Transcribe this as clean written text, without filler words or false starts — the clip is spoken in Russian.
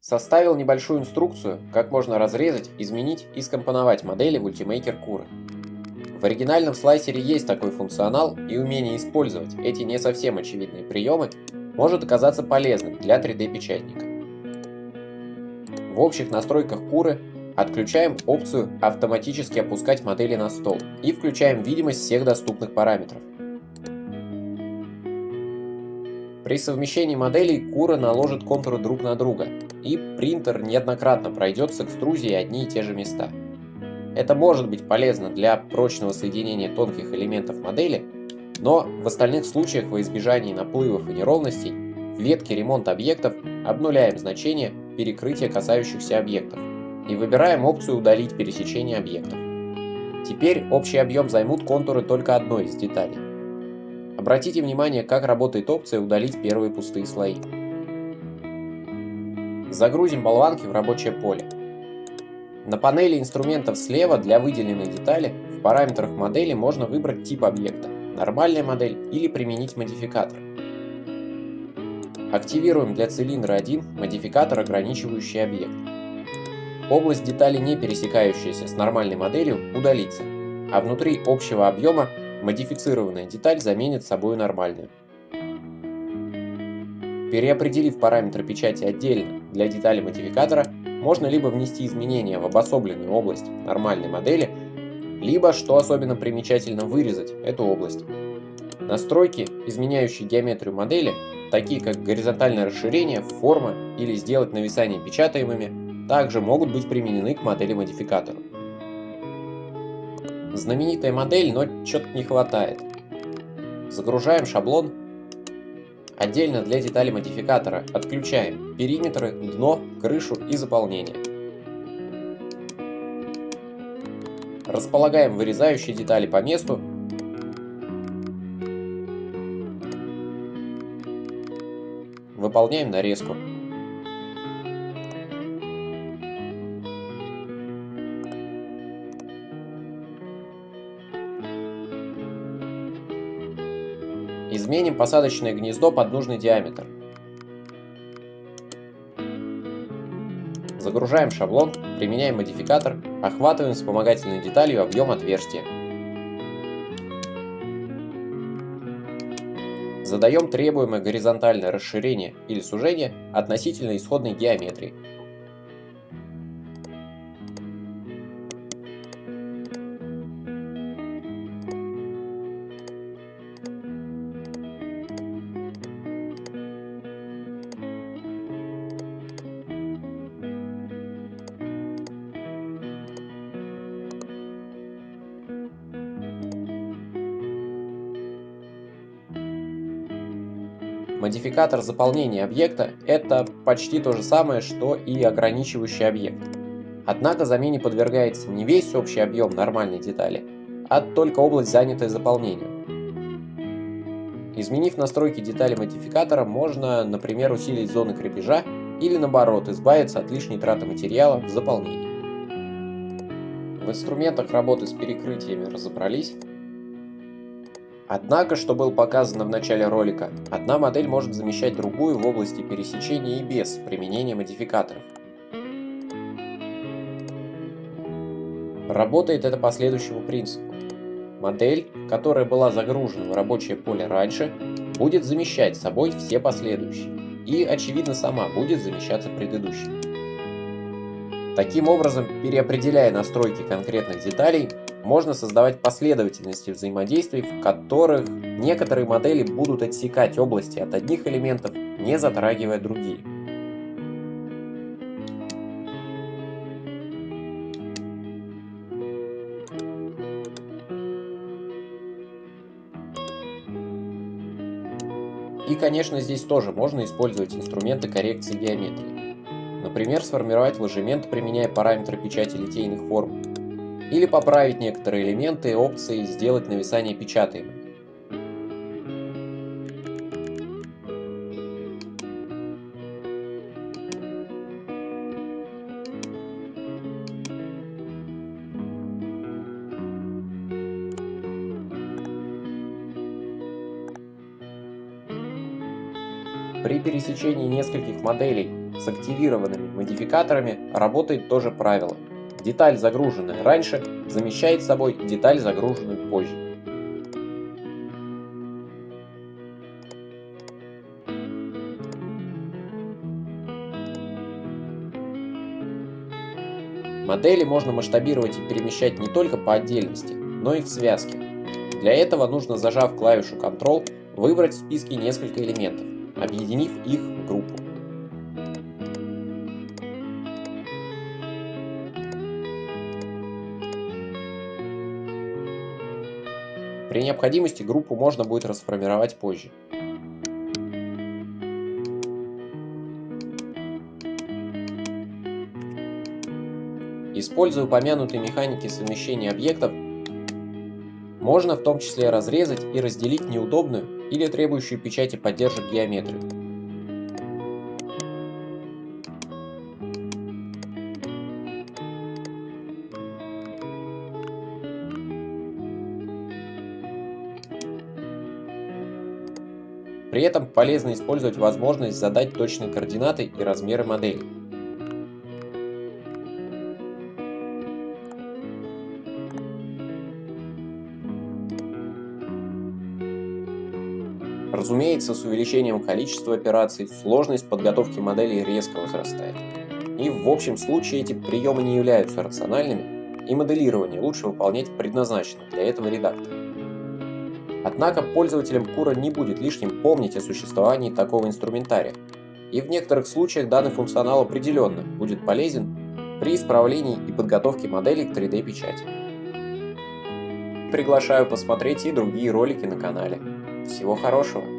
Составил небольшую инструкцию, как можно разрезать, изменить и скомпоновать модели в Ultimaker Cura. В оригинальном слайсере есть такой функционал, и умение использовать эти не совсем очевидные приемы может оказаться полезным для 3D-печатника. В общих настройках Cura отключаем опцию «Автоматически опускать модели на стол» и включаем видимость всех доступных параметров. При совмещении моделей Cura наложит контуры друг на друга, и принтер неоднократно пройдет с экструзией одни и те же места. Это может быть полезно для прочного соединения тонких элементов модели, но в остальных случаях во избежании наплывов и неровностей в ветке «Ремонт объектов» обнуляем значение перекрытия касающихся объектов и выбираем опцию «Удалить пересечение объектов». Теперь общий объем займут контуры только одной из деталей. Обратите внимание, как работает опция «Удалить первые пустые слои». Загрузим болванки в рабочее поле. На панели инструментов слева для выделенной детали в параметрах модели можно выбрать тип объекта – нормальная модель или применить модификатор. Активируем для цилиндра 1 модификатор, ограничивающий объект. Область детали, не пересекающаяся с нормальной моделью, удалится, а внутри общего объема модифицированная деталь заменит собой нормальную. Переопределив параметры печати отдельно для детали модификатора, можно либо внести изменения в обособленную область нормальной модели, либо, что особенно примечательно, вырезать эту область. Настройки, изменяющие геометрию модели, такие как горизонтальное расширение, форма или сделать нависание печатаемыми, также могут быть применены к модели модификатору. Знаменитая модель, но чего-то не хватает. Загружаем шаблон. Отдельно для детали модификатора отключаем периметры, дно, крышу и заполнение. Располагаем вырезающие детали по месту. Выполняем нарезку. Изменим посадочное гнездо под нужный диаметр. Загружаем шаблон, применяем модификатор, охватываем вспомогательной деталью объем отверстия. Задаем требуемое горизонтальное расширение или сужение относительно исходной геометрии. Модификатор заполнения объекта – это почти то же самое, что и ограничивающий объект. Однако замене подвергается не весь общий объем нормальной детали, а только область, занятая заполнением. Изменив настройки детали модификатора, можно, например, усилить зоны крепежа или, наоборот, избавиться от лишней траты материала в заполнении. В инструментах работы с перекрытиями разобрались. Однако, что было показано в начале ролика, одна модель может замещать другую в области пересечения и без применения модификаторов. Работает это по следующему принципу. Модель, которая была загружена в рабочее поле раньше, будет замещать собой все последующие и, очевидно, сама будет замещаться предыдущей. Таким образом, переопределяя настройки конкретных деталей, можно создавать последовательности взаимодействий, в которых некоторые модели будут отсекать области от одних элементов, не затрагивая другие. И, конечно, здесь тоже можно использовать инструменты коррекции геометрии. Например, сформировать ложемент, применяя параметры печати литейных форм, или поправить некоторые элементы опцией «Сделать нависание печатаемым». При пересечении нескольких моделей с активированными модификаторами работает то же правило. Деталь, загруженная раньше, замещает собой деталь, загруженную позже. Модели можно масштабировать и перемещать не только по отдельности, но и в связке. Для этого нужно, зажав клавишу Ctrl, выбрать в списке несколько элементов, объединив их в группу. При необходимости группу можно будет расформировать позже. Используя упомянутые механики совмещения объектов, можно в том числе разрезать и разделить неудобную или требующую печати поддержек геометрию. При этом полезно использовать возможность задать точные координаты и размеры модели. Разумеется, с увеличением количества операций сложность подготовки моделей резко возрастает. И в общем случае эти приемы не являются рациональными, и моделирование лучше выполнять в предназначенном для этого редакторе. Однако пользователям Cura не будет лишним помнить о существовании такого инструментария, и в некоторых случаях данный функционал определенно будет полезен при исправлении и подготовке моделей к 3D-печати. Приглашаю посмотреть и другие ролики на канале. Всего хорошего!